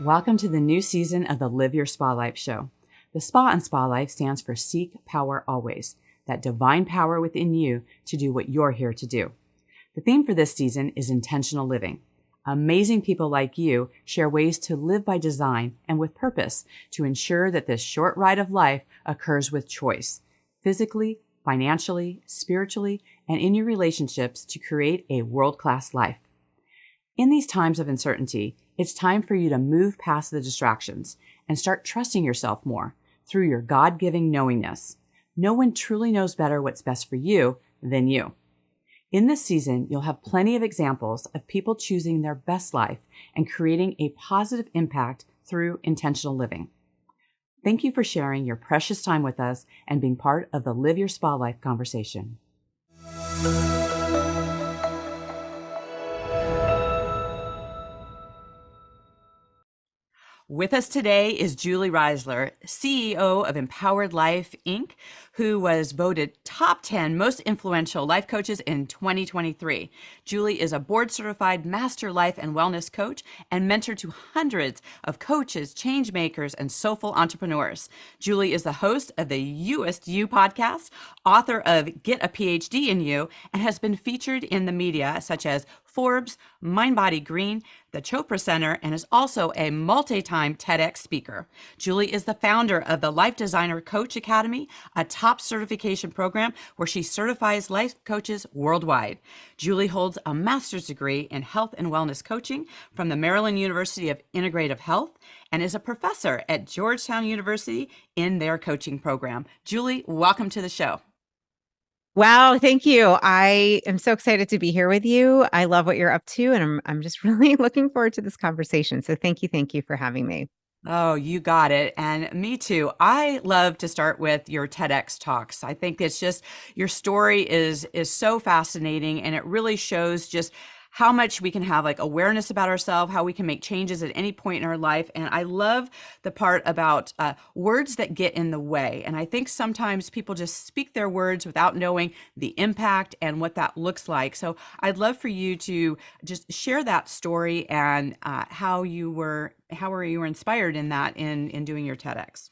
Welcome to the new season of the Live Your Spa Life show. The SPA in Spa Life stands for Seek Power Always, that divine power within you to do what you're here to do. The theme for this season is intentional living. Amazing people like you share ways to live by design and with purpose to ensure that this short ride of life occurs with choice, physically, financially, spiritually, and in your relationships to create a world-class life. In these times of uncertainty, it's time for you to move past the distractions and start trusting yourself more through your God-giving knowingness. No one truly knows better what's best for you than you. In this season, you'll have plenty of examples of people choosing their best life and creating a positive impact through intentional living. Thank you for sharing your precious time with us and being part of the Live Your Spa Life conversation. With us today is Julie Reisler, CEO of Empowered Life, Inc., who was voted top 10 most influential life coaches in 2023. Julie is a board-certified master life and wellness coach and mentor to hundreds of coaches, changemakers, and soulful entrepreneurs. Julie is the host of the You podcast, author of Get a PhD in You, and has been featured in the media such as Forbes, Mind Body Green, the Chopra Center, and is also a multi-time TEDx speaker. Julie is the founder of the Life Designer Coach Academy, a top certification program where she certifies life coaches worldwide. Julie holds a master's degree in health and wellness coaching from the Maryland University of Integrative Health and is a professor at Georgetown University in their coaching program. Julie, welcome to the show. Wow, thank you. I am so excited to be here with you. I love what you're up to, and I'm just really looking forward to this conversation. So thank you for having me. Oh, you got it. And me too. I love to start with your TEDx talks. I think it's just your story is so fascinating, and it really shows just how much we can have like awareness about ourselves, how we can make changes at any point in our life. And I love the part about words that get in the way. And I think sometimes people just speak their words without knowing the impact and what that looks like. So I'd love for you to just share that story and how were you inspired in that in doing your TEDx.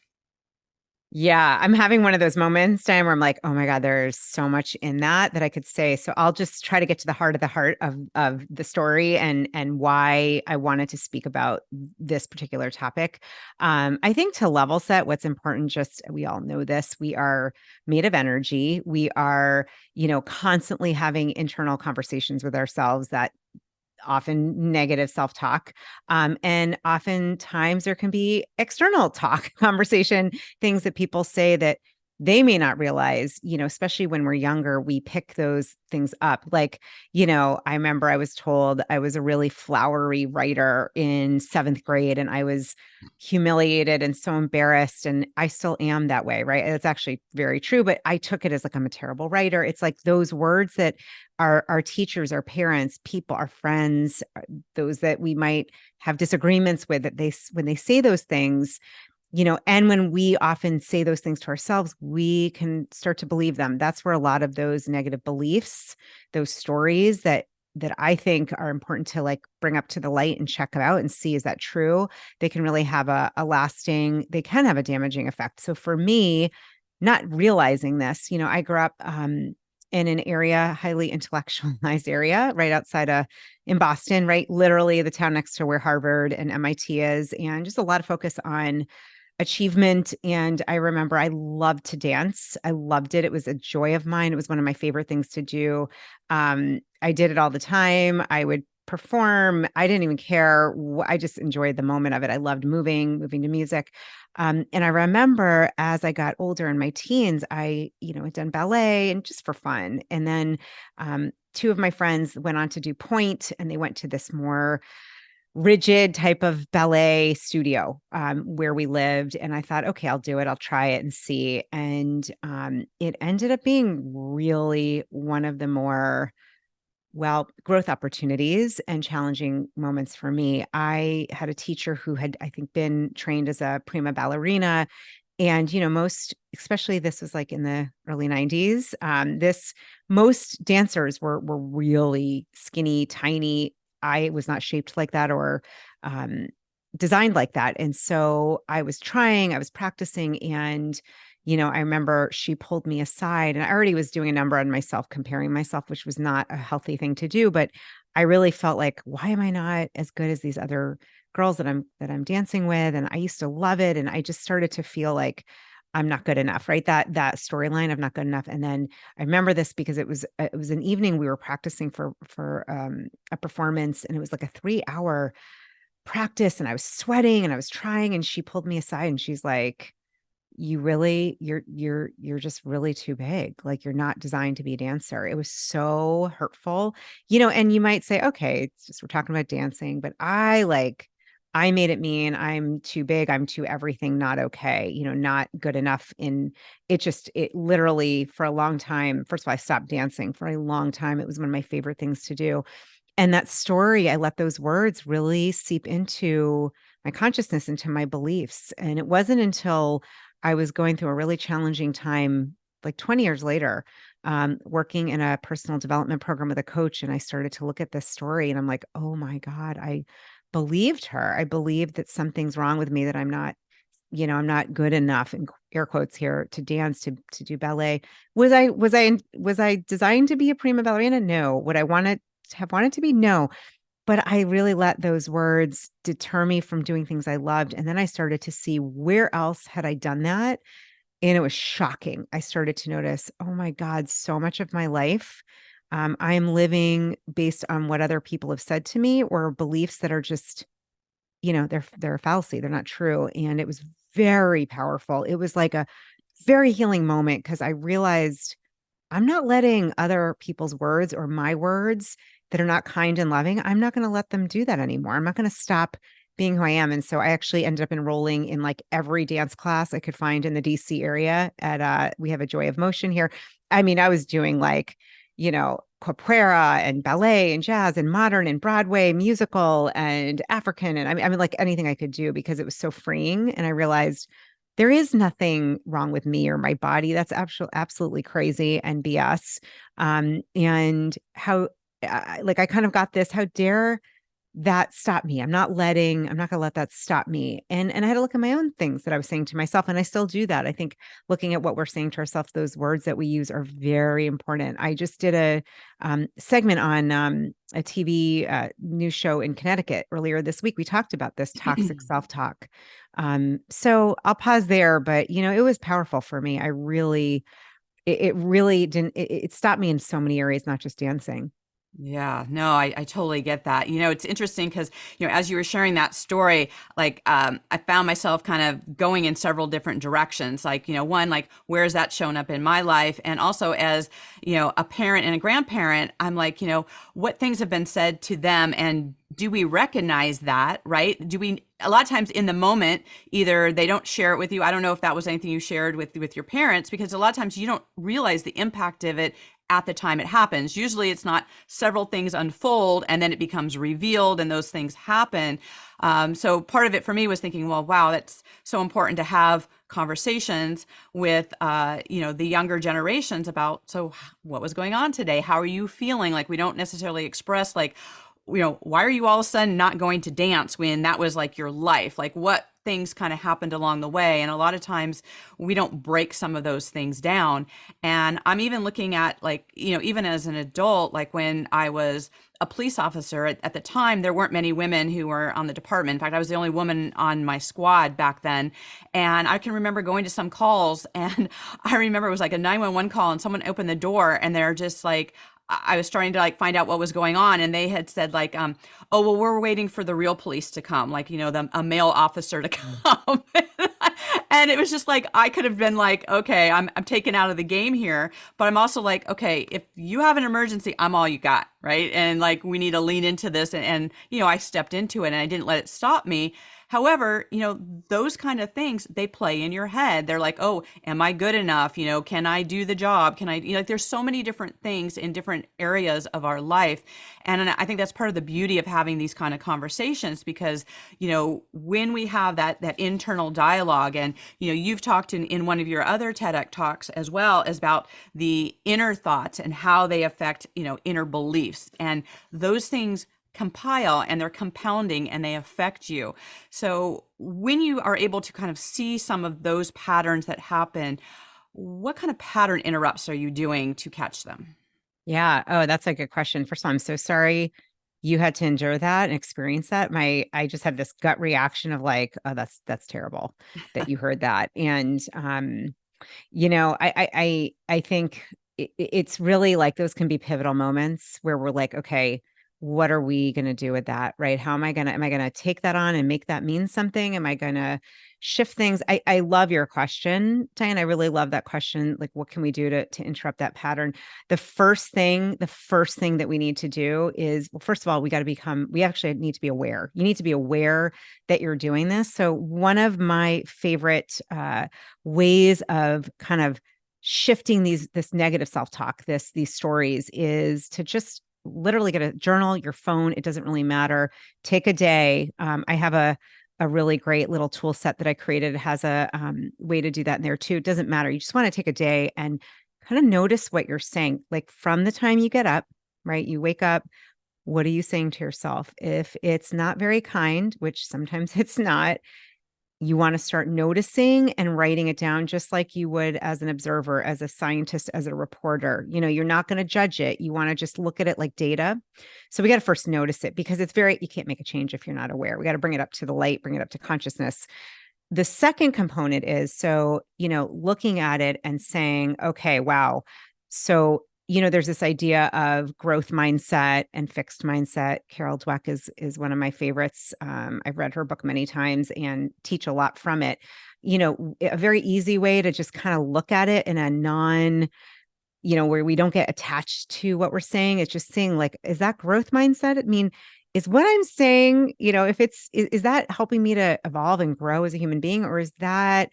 Yeah, I'm having one of those moments, Diane, where I'm like, oh my God, there's so much in that I could say. So I'll just try to get to the heart of the story and why I wanted to speak about this particular topic. I think to level set, what's important, just we all know this, we are made of energy. We are, constantly having internal conversations with ourselves that often negative self-talk. And oftentimes there can be external talk, conversation, things that people say that they may not realize, especially when we're younger, we pick those things up. Like, I remember I was told I was a really flowery writer in 7th grade, and I was humiliated and so embarrassed. And I still am that way, right? It's actually very true, but I took it as like, I'm a terrible writer. It's like those words that our teachers, our parents, people, our friends, those that we might have disagreements with, that when they say those things, and when we often say those things to ourselves, we can start to believe them. That's where a lot of those negative beliefs, those stories that I think are important to like bring up to the light and check it out and see, is that true? They can really have a lasting, they can have a damaging effect. So for me, not realizing this, I grew up in an area, highly intellectualized area, right outside in Boston, right? Literally the town next to where Harvard and MIT is, and just a lot of focus on achievement. And I remember I loved to dance. I loved it. It was a joy of mine. It was one of my favorite things to do. I did it all the time. I would perform. I didn't even care. I just enjoyed the moment of it. I loved moving to music. And I remember as I got older in my teens, I, had done ballet and just for fun. And then 2 of my friends went on to do pointe, and they went to this more rigid type of ballet studio where we lived. And I thought, okay, I'll do it. I'll try it and see. And it ended up being really one of the more growth opportunities and challenging moments for me. I had a teacher who had, I think, been trained as a prima ballerina. And, especially this was like in the early 90s, most dancers were really skinny, tiny. I was not shaped like that or designed like that. And so I was practicing, and, I remember she pulled me aside, and I already was doing a number on myself, comparing myself, which was not a healthy thing to do. But I really felt like, why am I not as good as these other girls that I'm dancing with? And I used to love it. And I just started to feel like I'm not good enough, right? That storyline of not good enough. And then I remember this because it was an evening we were practicing for a performance, and it was like a 3-hour practice, and I was sweating and I was trying, and she pulled me aside and she's like, you're just really too big. Like, you're not designed to be a dancer. It was so hurtful, and you might say, okay, it's just, we're talking about dancing, but I made it mean I'm too big. I'm too everything, not okay, not good enough. It literally, for a long time, first of all, I stopped dancing for a long time. It was one of my favorite things to do. And that story, I let those words really seep into my consciousness, into my beliefs. And it wasn't until I was going through a really challenging time, like 20 years later, working in a personal development program with a coach. And I started to look at this story, and I'm like, oh my God, I believed her. I believed that something's wrong with me, that I'm not good enough, in air quotes here, to dance, to do ballet. Was I designed to be a prima ballerina? No. Would I have wanted to be? No. But I really let those words deter me from doing things I loved. And then I started to see, where else had I done that? And it was shocking. I started to notice, oh my God, so much of my life, I am living based on what other people have said to me, or beliefs that are just, they're a fallacy. They're not true. And it was very powerful. It was like a very healing moment, because I realized I'm not letting other people's words, or my words that are not kind and loving, I'm not going to let them do that anymore. I'm not going to stop being who I am. And so I actually ended up enrolling in like every dance class I could find in the DC area we have a Joy of Motion here. I mean, I was doing like, capoeira and ballet and jazz and modern and Broadway musical and African. And I mean, like anything I could do, because it was so freeing. And I realized there is nothing wrong with me or my body. That's absolutely crazy and BS. And how, I kind of got this, how dare that stop me? I'm not going to let that stop me. And I had to look at my own things that I was saying to myself. And I still do that. I think looking at what we're saying to ourselves, those words that we use are very important. I just did a segment on a TV news show in Connecticut earlier this week. We talked about this toxic self-talk. So I'll pause there, but it was powerful for me. It really didn't, it stopped me in so many areas, not just dancing. Yeah, no, I totally get that. It's interesting because, as you were sharing that story, I found myself kind of going in several different directions. One, where has that shown up in my life? And also as, a parent and a grandparent, I'm like, what things have been said to them, and do we recognize that, right? A lot of times in the moment, either they don't share it with you. I don't know if that was anything you shared with your parents, because a lot of times you don't realize the impact of it at the time it happens. Usually it's not several things unfold and then it becomes revealed and those things happen. So part of it for me was thinking, well, wow, that's so important to have conversations with, the younger generations about, so what was going on today? How are you feeling? We don't necessarily express why are you all of a sudden not going to dance when that was your life? What things kind of happened along the way. And a lot of times we don't break some of those things down. And I'm even looking at even as an adult, when I was a police officer at the time, there weren't many women who were on the department. In fact, I was the only woman on my squad back then. And I can remember going to some calls, and I remember it was a 911 call, and someone opened the door and they're just I was starting to find out what was going on, and they had said oh, well, we're waiting for the real police to come, a male officer to come. And it was just I could have been okay, I'm taken out of the game here, but I'm also okay, if you have an emergency, I'm all you got, right? And we need to lean into this, and I stepped into it and I didn't let it stop me. However, those kind of things, they play in your head. They're oh, am I good enough? Can I do the job? Can I, there's so many different things in different areas of our life. And I think that's part of the beauty of having these kind of conversations, because, when we have that internal dialogue, and, you've talked in one of your other TEDx talks as well, as about the inner thoughts and how they affect, inner beliefs, and those things compile and they're compounding and they affect you. So when you are able to kind of see some of those patterns that happen, what kind of pattern interrupts are you doing to catch them? Yeah. Oh, that's a good question. First of all, I'm so sorry you had to endure that and experience that. I just have this gut reaction of like, oh, that's terrible that you heard that. And I think it's really like those can be pivotal moments where we're like, okay, what are we going to do with that? Right? Am I going to take that on and make that mean something? Am I going to shift things? I love your question, Diane. I really love that question. Like, what can we do to interrupt that pattern? The first thing that we need to do is, well, first of all, we actually need to be aware. You need to be aware that you're doing this. So one of my favorite, ways of kind of shifting this negative self-talk, these stories, is to just literally get a journal, your phone. It doesn't really matter. Take a day. I have a really great little tool set that I created. It has a way to do that in there too. It doesn't matter. You just want to take a day and kind of notice what you're saying. Like from the time you get up, right? You wake up, what are you saying to yourself? If it's not very kind, which sometimes it's not, you want to start noticing and writing it down just like you would as an observer, as a scientist, as a reporter. You're not going to judge it. You want to just look at it like data. So we got to first notice it, because you can't make a change if you're not aware. We got to bring it up to the light, bring it up to consciousness. The second component is, looking at it and saying, okay, wow. So, there's this idea of growth mindset and fixed mindset. Carol Dweck is one of my favorites. I've read her book many times and teach a lot from it. A very easy way to just kind of look at it in a where we don't get attached to what we're saying. It's just saying, like, is that growth mindset? I mean, is what I'm saying, if is that helping me to evolve and grow as a human being, or is that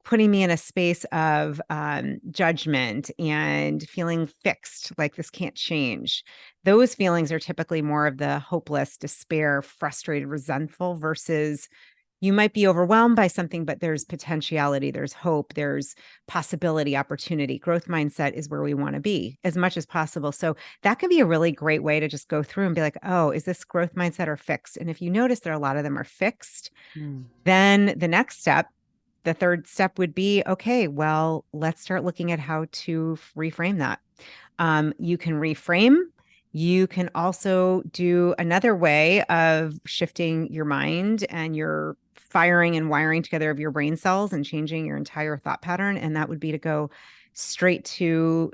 putting me in a space of judgment and feeling fixed, like this can't change? Those feelings are typically more of the hopeless, despair, frustrated, resentful, versus you might be overwhelmed by something, but there's potentiality, there's hope, there's possibility, opportunity. Growth mindset is where we want to be as much as possible. So that can be a really great way to just go through and be like, oh, is this growth mindset or fixed? And if you notice that a lot of them are fixed, then the third step would be, okay, well, let's start looking at how to reframe that. You can reframe. You can also do another way of shifting your mind and your firing and wiring together of your brain cells and changing your entire thought pattern. And that would be to go straight to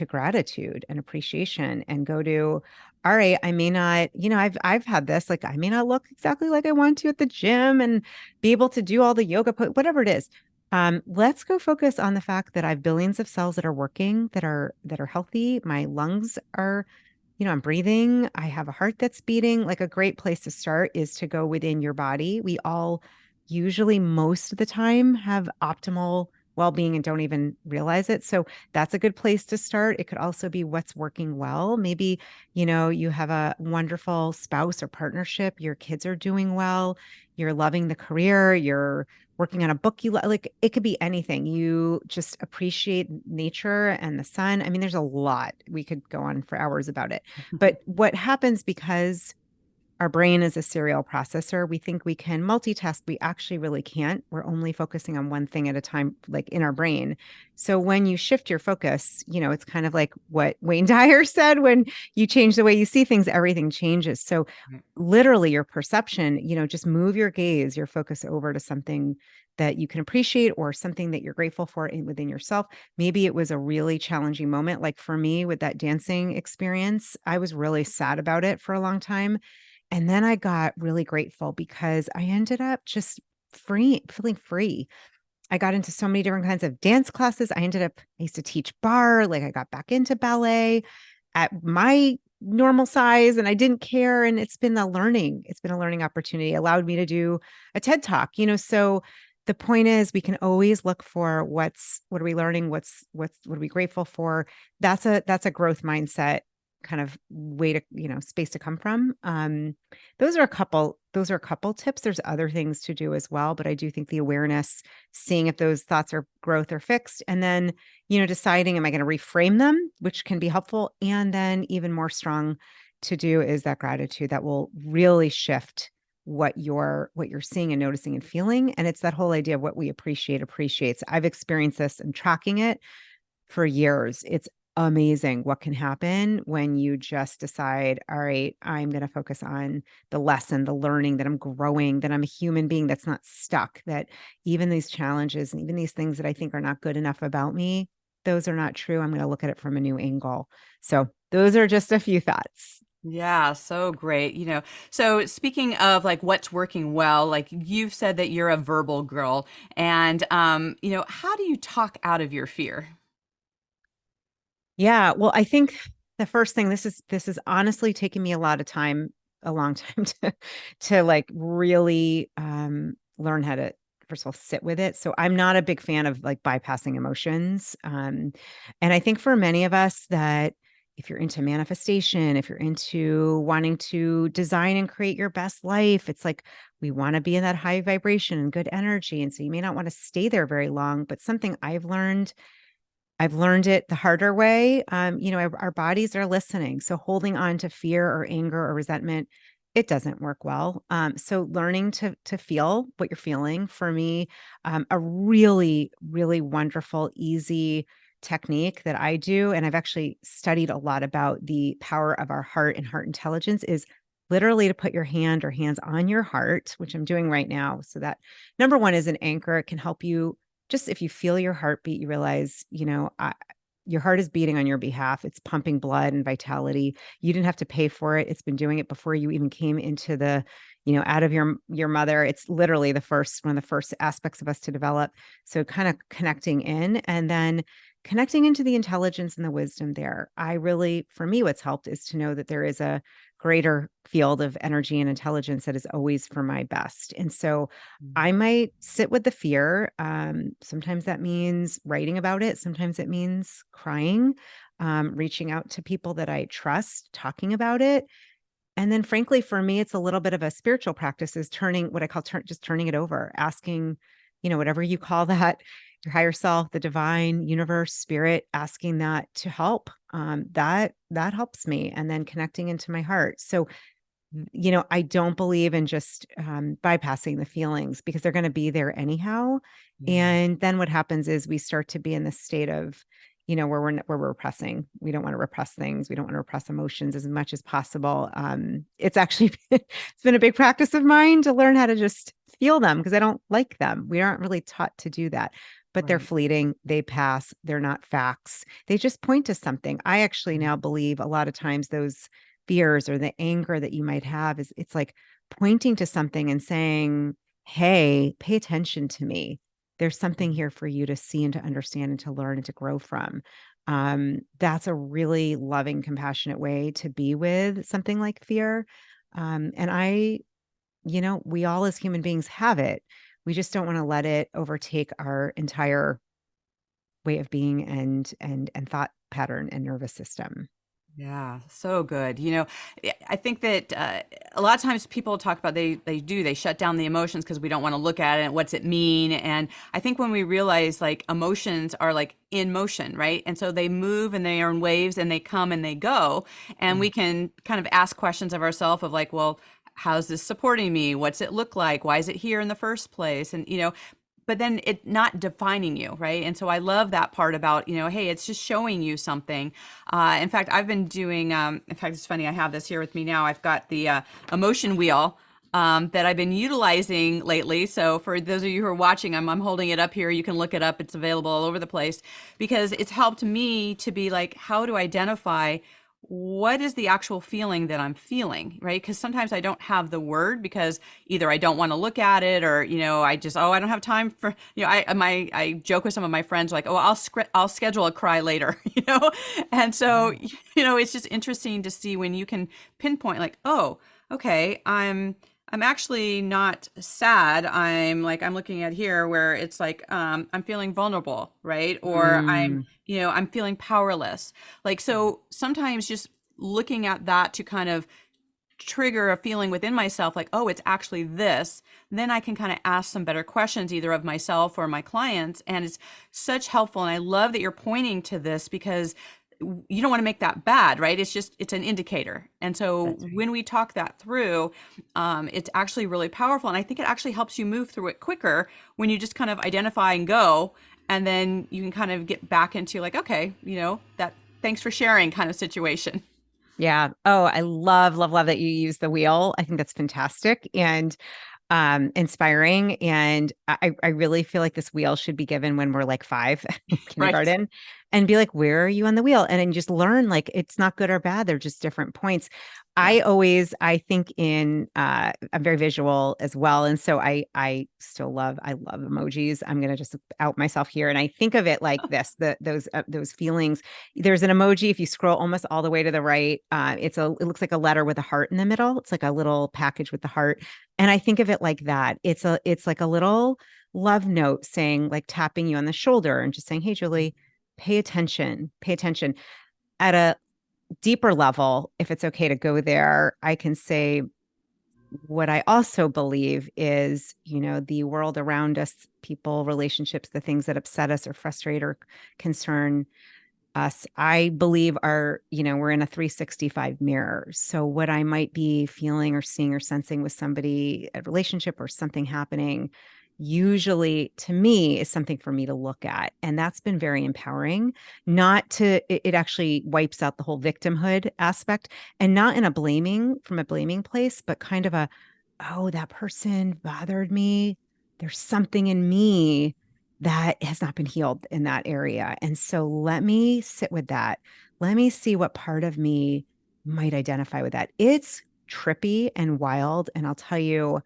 gratitude and appreciation, and go to, all right, I may not, I've had this, like, I may not look exactly like I want to at the gym and be able to do all the yoga, whatever it is. Let's go focus on the fact that I have billions of cells that are working, that are healthy. My lungs are, I'm breathing. I have a heart that's beating. Like, a great place to start is to go within your body. We all usually, most of the time, have optimal well-being and don't even realize it. So that's a good place to start. It could also be what's working well. Maybe, you have a wonderful spouse or partnership. Your kids are doing well. You're loving the career. You're working on a book you like. It could be anything. You just appreciate nature and the sun. I mean, there's a lot. We could go on for hours about it. But what happens, because our brain is a serial processor, we think we can multitask. We actually really can't. We're only focusing on one thing at a time, like in our brain. So when you shift your focus, it's kind of like what Wayne Dyer said, when you change the way you see things, everything changes. So literally your perception, just move your gaze, your focus over to something that you can appreciate, or something that you're grateful for within yourself. Maybe it was a really challenging moment. Like for me with that dancing experience, I was really sad about it for a long time. And then I got really grateful, because I ended up just feeling free. I got into so many different kinds of dance classes. I used to teach bar, like I got back into ballet at my normal size, and I didn't care. And it's been a learning opportunity. It allowed me to do a TED Talk, so the point is, we can always look for what are we learning? What are we grateful for? That's a growth mindset kind of way to, space to come from. Those are a couple tips. There's other things to do as well, but I do think the awareness, seeing if those thoughts are growth or fixed, and then, deciding, am I going to reframe them, which can be helpful. And then even more strong, to do is that gratitude that will really shift what you're seeing and noticing and feeling. And it's that whole idea of what we appreciate appreciates. I've experienced this and tracking it for years. It's amazing what can happen when you just decide, all right, I'm going to focus on the lesson, the learning, that I'm growing, that I'm a human being that's not stuck, that even these challenges and even these things that I think are not good enough about me, those are not true. I'm going to look at it from a new angle. So those are just a few thoughts. Yeah, so great. So speaking of like what's working well, like you've said that you're a verbal girl and how do you talk out of your fear? Yeah, well, I think the first thing, this is honestly taking me a long time to like really learn how to first of all sit with it. So I'm not a big fan of like bypassing emotions. And I think for many of us that if you're into manifestation, if you're into wanting to design and create your best life, it's like we want to be in that high vibration and good energy. And so you may not want to stay there very long, but something I've learned it the harder way. Our bodies are listening. So holding on to fear or anger or resentment, it doesn't work well. So learning to feel what you're feeling, for me, a really, really wonderful, easy technique that I do, and I've actually studied a lot about the power of our heart and heart intelligence, is literally to put your hand or hands on your heart, which I'm doing right now. So that number one is an anchor. It can help you just if you feel your heartbeat, you realize, your heart is beating on your behalf. It's pumping blood and vitality. You didn't have to pay for it. It's been doing it before you even came into out of your mother. It's literally one of the first aspects of us to develop. So kind of connecting in and then connecting into the intelligence and the wisdom there. For me, what's helped is to know that there is a greater field of energy and intelligence that is always for my best. And so I might sit with the fear. Sometimes that means writing about it. Sometimes it means crying, reaching out to people that I trust, talking about it. And then frankly, for me, it's a little bit of a spiritual practice, is turning what I call just turning it over, asking, whatever you call that, your higher self, the divine, universe, spirit, asking that to help. That helps me. And then connecting into my heart. So, I don't believe in just bypassing the feelings, because they're going to be there anyhow. Yeah. And then what happens is we start to be in this state of, where we're repressing. We don't want to repress things. We don't want to repress emotions as much as possible. It's actually, it's been a big practice of mine to learn how to just feel them, because I don't like them. We aren't really taught to do that, but they're Right. fleeting. They pass. They're not facts. They just point to something. I actually now believe a lot of times those fears or the anger that you might have it's like pointing to something and saying, hey, pay attention to me. There's something here for you to see and to understand and to learn and to grow from. That's a really loving, compassionate way to be with something like fear. We all as human beings have it. We just don't want to let it overtake our entire way of being and thought pattern and nervous system. Yeah, so good. I think that a lot of times people talk about they shut down the emotions because we don't want to look at it and what's it mean. And I think when we realize like emotions are like in motion, right? And so they move and they are in waves and they come and they go. And we can kind of ask questions of ourselves of like, well, how's this supporting me? What's it look like? Why is it here in the first place? And, but then it not defining you, right? And so I love that part about, hey, it's just showing you something. In fact, I've been doing, in fact, it's funny, I have this here with me now. I've got the emotion wheel that I've been utilizing lately. So for those of you who are watching, I'm holding it up here. You can look it up. It's available all over the place, because it's helped me to be like, how to identify what is the actual feeling that I'm feeling, right? Because sometimes I don't have the word, because either I don't want to look at it, or I just I don't have time for I joke with some of my friends like, oh, I'll schedule a cry later, and so it's just interesting to see when you can pinpoint like, oh, okay, I'm actually not sad. I'm looking at here where it's like, I'm feeling vulnerable, right? Or I'm feeling powerless. Like, so sometimes just looking at that to kind of trigger a feeling within myself, like, oh, it's actually this, then I can kind of ask some better questions either of myself or my clients. And it's such helpful. And I love that you're pointing to this, because you don't want to make that bad, right? It's an indicator. And so That's right. when we talk that through, it's actually really powerful. And I think it actually helps you move through it quicker when you just kind of identify and go, and then you can kind of get back into like, okay, that thanks for sharing kind of situation. Yeah. Oh, I love, love, love that you use the wheel. I think that's fantastic and inspiring. And I really feel like this wheel should be given when we're like 5 in Right. kindergarten and be like, where are you on the wheel? And then just learn like it's not good or bad. They're just different points. Yeah. I think I'm very visual as well. And so I love emojis. I'm going to just out myself here. And I think of it like this, those feelings. There's an emoji. If you scroll almost all the way to the right, it looks like a letter with a heart in the middle. It's like a little package with the heart. And I think of it like that. It's like a little love note saying, like tapping you on the shoulder and just saying, hey, Julie, pay attention, at a deeper level. If it's okay to go there, I can say what I also believe is, the world around us, people, relationships, the things that upset us or frustrate or concern us, I believe we're in a 365 mirror. So what I might be feeling or seeing or sensing with somebody, a relationship or something happening, usually to me is something for me to look at. And that's been very empowering. It actually wipes out the whole victimhood aspect, and not in from a blaming place, but kind of oh, that person bothered me. There's something in me that has not been healed in that area. And so let me sit with that. Let me see what part of me might identify with that. It's trippy and wild. And I'll tell you,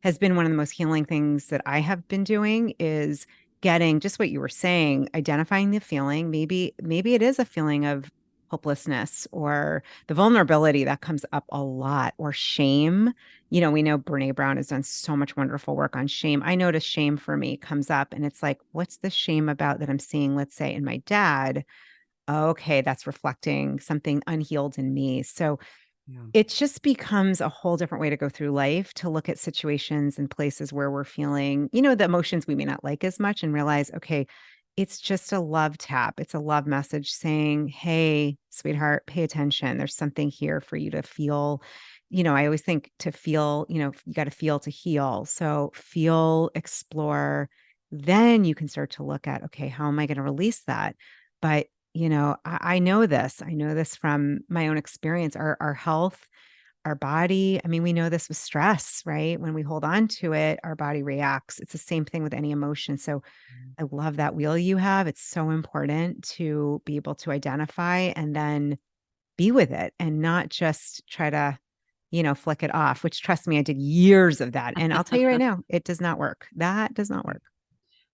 has been one of the most healing things that I have been doing is getting just what you were saying, identifying the feeling. Maybe it is a feeling of hopelessness or the vulnerability that comes up a lot, or shame. We know Brene Brown has done so much wonderful work on shame. I notice shame for me comes up and it's like, what's the shame about that I'm seeing, let's say, in my dad? Okay, that's reflecting something unhealed in me. So Yeah. it just becomes a whole different way to go through life, to look at situations and places where we're feeling, the emotions we may not like as much, and realize, okay, it's just a love tap. It's a love message saying, hey, sweetheart, pay attention. There's something here for you to feel. I always think to feel, you got to feel to heal. So feel, explore, then you can start to look at, okay, how am I going to release that? But I know this. I know this from my own experience. Our health, our body. I mean, we know this with stress, right? When we hold on to it, our body reacts. It's the same thing with any emotion. So I love that wheel you have. It's so important to be able to identify and then be with it and not just try to, flick it off, which, trust me, I did years of that. And I'll tell you right now, it does not work. That does not work.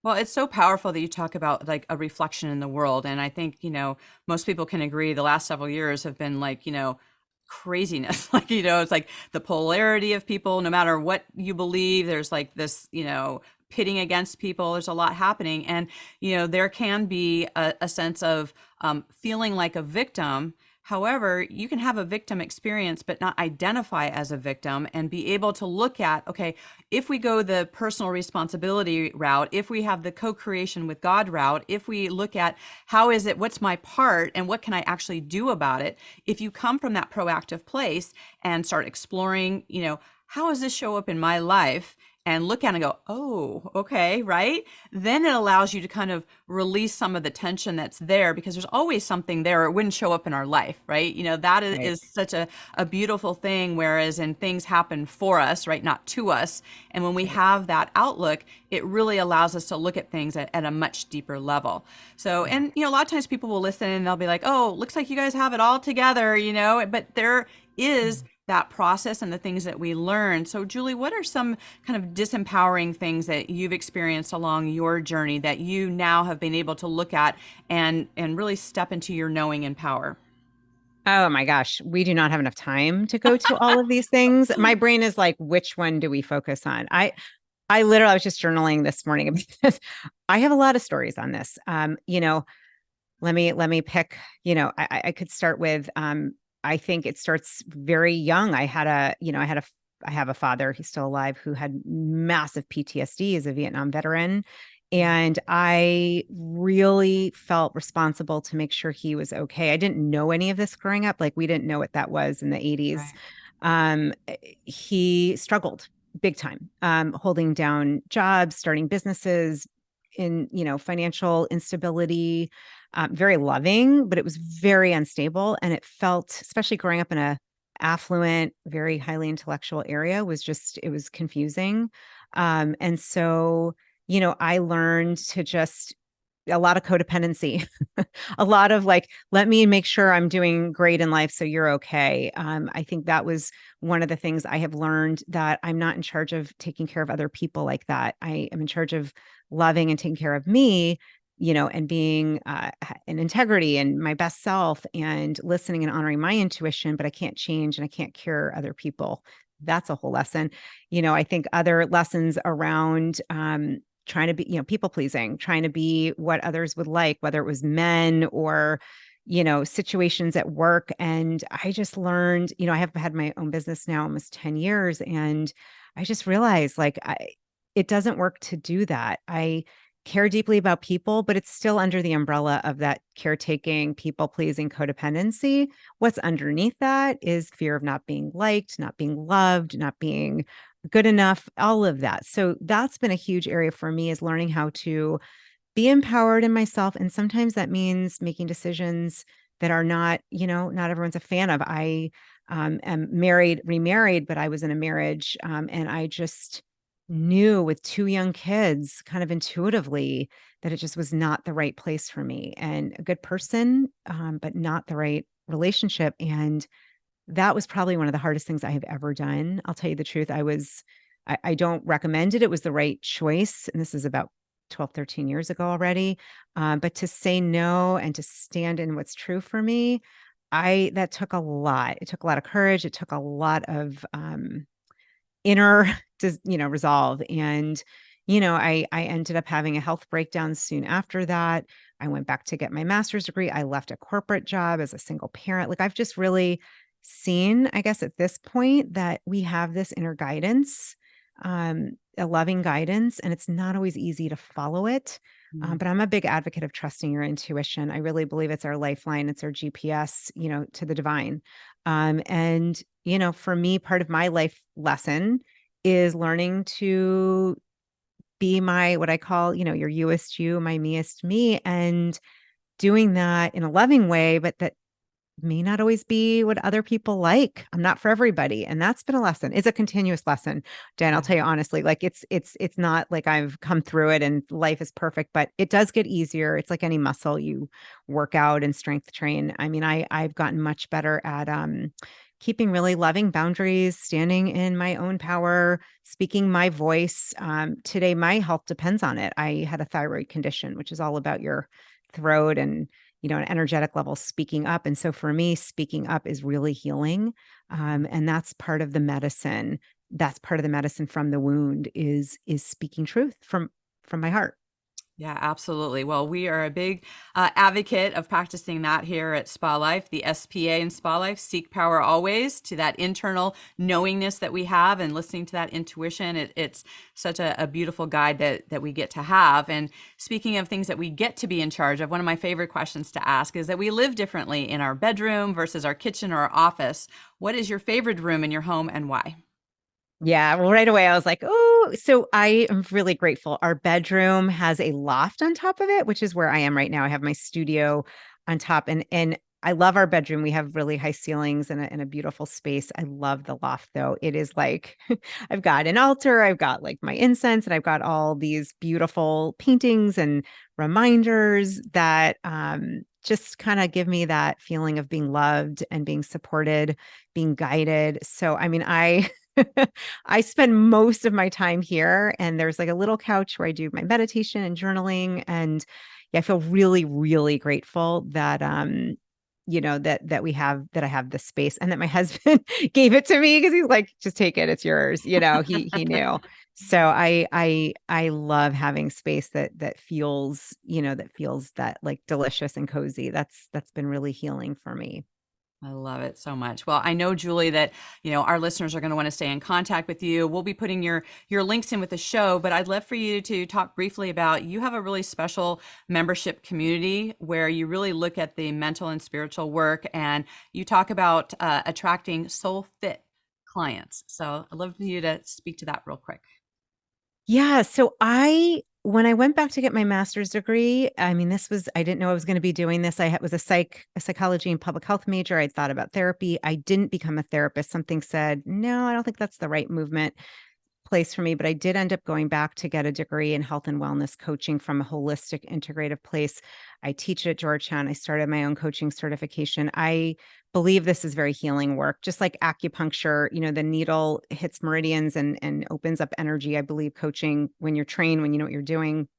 Well, it's so powerful that you talk about like a reflection in the world. And I think, most people can agree the last several years have been like, craziness. Like, it's like the polarity of people, no matter what you believe, there's like this, pitting against people. There's a lot happening. And, there can be a sense of feeling like a victim. However, you can have a victim experience, but not identify as a victim, and be able to look at, okay, if we go the personal responsibility route, if we have the co-creation with God route, if we look at what's my part and what can I actually do about it? If you come from that proactive place and start exploring, how does this show up in my life? And look at it and go, oh, okay, right? Then it allows you to kind of release some of the tension that's there, because there's always something there. It wouldn't show up in our life, right? That Right. is such a beautiful thing, whereas in things happen for us, right? Not to us. And when we Right. have that outlook, it really allows us to look at things at a much deeper level. So, Yeah. and, a lot of times people will listen and they'll be like, oh, looks like you guys have it all together, but there is that process and the things that we learn. So Julie, what are some kind of disempowering things that you've experienced along your journey that you now have been able to look at and really step into your knowing and power? Oh my gosh, we do not have enough time to go to all of these things. My brain is like, which one do we focus on? I literally, I was just journaling this morning about this. I have a lot of stories on this. Let me pick, I could start with, I think it starts very young. I have a father, he's still alive, who had massive PTSD as a Vietnam veteran. And I really felt responsible to make sure he was okay. I didn't know any of this growing up. Like, we didn't know what that was in the 80s. Right. Um, he struggled big time, holding down jobs, starting businesses, in, financial instability, very loving, but it was very unstable. And it felt, especially growing up in a affluent, very highly intellectual area, it was confusing. And so, I learned to just a lot of codependency, a lot of like, let me make sure I'm doing great in life so you're okay. I think that was one of the things I have learned, that I'm not in charge of taking care of other people like that. I am in charge of loving and taking care of me, and being in integrity and my best self, and listening and honoring my intuition, but I can't change and I can't cure other people. That's a whole lesson. I think other lessons around, trying to be, people pleasing, trying to be what others would like, whether it was men or, situations at work. And I just learned, I have had my own business now almost 10 years. And I just realized, like, it doesn't work to do that. I care deeply about people, but it's still under the umbrella of that caretaking, people pleasing codependency. What's underneath that is fear of not being liked, not being loved, not being good enough, all of that. So that's been a huge area for me, is learning how to be empowered in myself. And sometimes that means making decisions that are not, not everyone's a fan of. I am married, remarried, but I was in a marriage, and I just knew with two young kids kind of intuitively that it just was not the right place for me, and a good person, but not the right relationship. And that was probably one of the hardest things I have ever done. I'll tell you the truth. I don't recommend it. It was the right choice. And this is about 12, 13 years ago already. But to say no and to stand in what's true for me, that took a lot. It took a lot of courage. It took a lot of, inner, resolve. And, I ended up having a health breakdown soon after that. I went back to get my master's degree. I left a corporate job as a single parent. Like, I've just really seen, I guess, at this point, that we have this inner guidance, a loving guidance, and it's not always easy to follow it. Mm. But I'm a big advocate of trusting your intuition. I really believe it's our lifeline, it's our GPS, to the divine. And, for me, part of my life lesson is learning to be my, what I call, your youest you, my meest me, and doing that in a loving way, but that may not always be what other people like. I'm not for everybody. And that's been a lesson. It's a continuous lesson. Dan, I'll Yeah. tell you honestly, like, it's not like I've come through it and life is perfect, but it does get easier. It's like any muscle you work out and strength train. I mean, I've gotten much better at keeping really loving boundaries, standing in my own power, speaking my voice. Today, my health depends on it. I had a thyroid condition, which is all about your throat and, an energetic level speaking up. And so for me, speaking up is really healing. And that's part of the medicine. That's part of the medicine from the wound, is speaking truth from my heart. Yeah, absolutely. Well, we are a big advocate of practicing that here at SPAlife, the SPA in SPAlife, seek power always, to that internal knowingness that we have and listening to that intuition. It's such a beautiful guide that we get to have. And speaking of things that we get to be in charge of, one of my favorite questions to ask is that we live differently in our bedroom versus our kitchen or our office. What is your favorite room in your home and why? Yeah, well, right away I was like, oh, so I am really grateful. Our bedroom has a loft on top of it, which is where I am right now. I have my studio on top, and I love our bedroom. We have really high ceilings and a beautiful space. I love the loft though. It is like I've got an altar, I've got like my incense, and I've got all these beautiful paintings and reminders that just kind of give me that feeling of being loved and being supported, being guided. So I mean, I I spend most of my time here, and there's like a little couch where I do my meditation and journaling. And yeah, I feel really, really grateful that, that we have, that I have this space, and that my husband gave it to me, because he's like, just take it, it's yours. He knew. So I love having space that feels, that feels that like delicious and cozy. That's been really healing for me. I love it so much. Well, I know, Julie, that, our listeners are going to want to stay in contact with you. We'll be putting your links in with the show, but I'd love for you to talk briefly about, you have a really special membership community where you really look at the mental and spiritual work, and you talk about attracting soul fit clients. So I'd love for you to speak to that real quick. Yeah. So when I went back to get my master's degree, I didn't know I was going to be doing this. I was a psychology and public health major. I thought about therapy. I didn't become a therapist. Something said, no, I don't think that's the right place for me, but I did end up going back to get a degree in health and wellness coaching from a holistic integrative place. I teach at Georgetown. I started my own coaching certification. I believe this is very healing work, just like acupuncture, the needle hits meridians and opens up energy. I believe coaching, when you're trained, when you know what you're doing,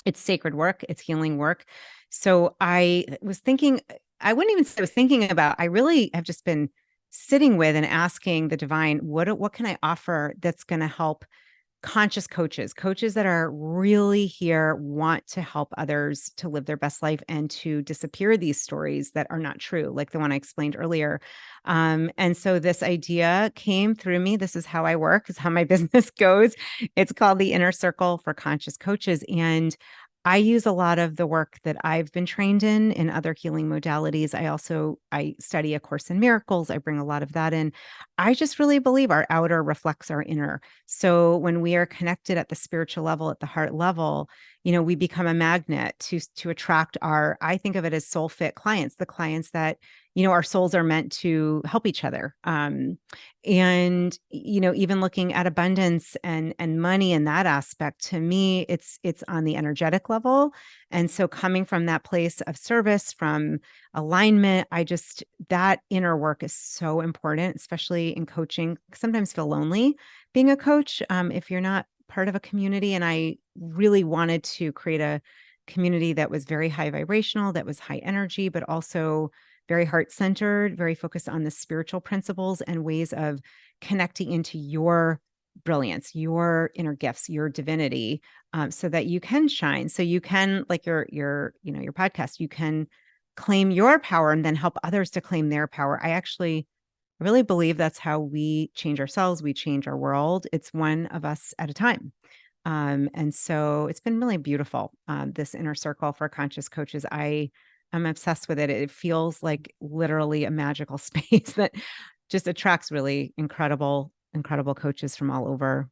it's sacred work, it's healing work. So I was thinking, I wouldn't even say I was thinking about, I really have just been sitting with and asking the divine, what can I offer that's going to help conscious coaches that are really here, want to help others to live their best life and to disappear these stories that are not true, like the one I explained earlier. And so this idea came through me. This is how I work, is how my business goes. It's called the Inner Circle for Conscious Coaches. And I use a lot of the work that I've been trained in other healing modalities. I study A Course in Miracles. I bring a lot of that in. I just really believe our outer reflects our inner. So when we are connected at the spiritual level, at the heart level, we become a magnet to attract I think of it as soul fit clients, the clients that, our souls are meant to help each other. And, even looking at abundance and money in that aspect, to me, it's on the energetic level. And so coming from that place of service, from alignment, that inner work is so important, especially in coaching. Sometimes feel lonely being a coach, if you're not part of a community. And I really wanted to create a community that was very high vibrational, that was high energy, but also very heart-centered, very focused on the spiritual principles and ways of connecting into your brilliance, your inner gifts, your divinity, so that you can shine. So you can, like your podcast, you can claim your power and then help others to claim their power. I really believe that's how we change ourselves. We change our world. It's one of us at a time. And so it's been really beautiful. This Inner Circle for Conscious Coaches. I'm obsessed with it. It feels like literally a magical space that just attracts really incredible coaches from all over.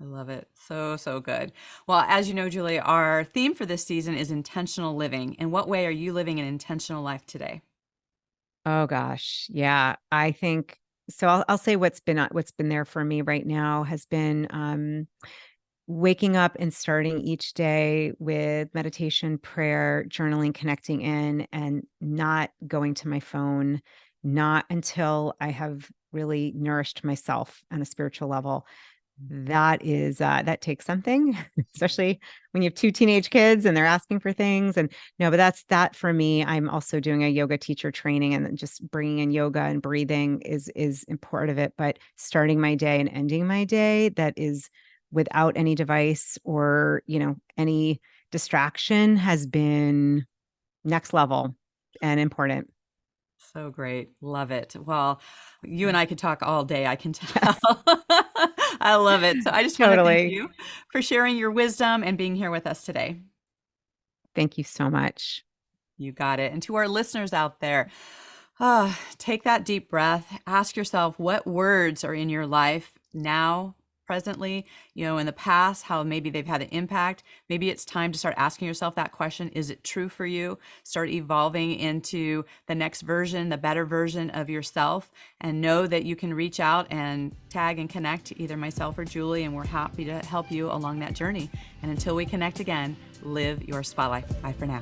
I love it. So, so good. Well, as you know, Julie, our theme for this season is intentional living. In what way are you living an intentional life today? Oh gosh. Yeah. I think so. I'll say what's been there for me right now has been, waking up and starting each day with meditation, prayer, journaling, connecting in, and not going to my phone, not until I have really nourished myself on a spiritual level. That takes something, especially when you have 2 teenage kids and they're asking for things. And no, but that's that for me. I'm also doing a yoga teacher training, and just bringing in yoga and breathing is a part of it. But starting my day and ending my day, that is without any device or, any distraction, has been next level and important. So great. Love it. Well, you and I could talk all day, I can tell. Yes. I love it. So I just want to Totally. thank you for sharing your wisdom and being here with us today. Thank you so much. You got it. And to our listeners out there, take that deep breath. Ask yourself, what words are in your life now, presently, in the past, how maybe they've had an impact. Maybe it's time to start asking yourself that question. Is it true for you? Start evolving into the next version, the better version of yourself, and know that you can reach out and tag and connect either myself or Julie, and we're happy to help you along that journey. And until we connect again, live your SPAlife. Bye for now.